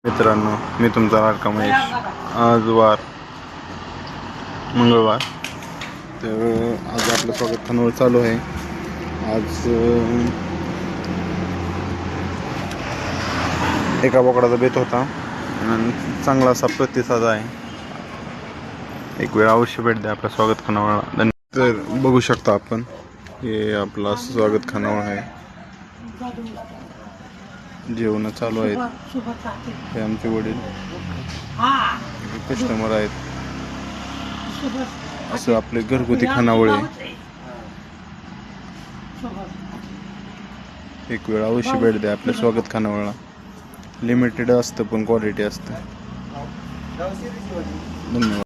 मित्रांनो, मी तुमचा लाडका महेश. आज वार मंगळवार. तर आज आपलं स्वागत खानावळ चालू आहे. आज एका बोकडाचा बेत होता आणि चांगला असा प्रतिसाद आहे. एक वेळ अवश्य भेट द्या आपल्या स्वागत खानावळला. तर बघू शकता आपण, हे आपला स्वागत खानावळ आहे. जेवण चालू आहेत. हे आमचे वडील कस्टमर आहेत. असं आपले घरगुती खानावळ आहे. एक वेळ अवश्य भेट द्या आपल्या स्वागत खानावळला. लिमिटेड असतं पण क्वालिटी असतं. धन्यवाद.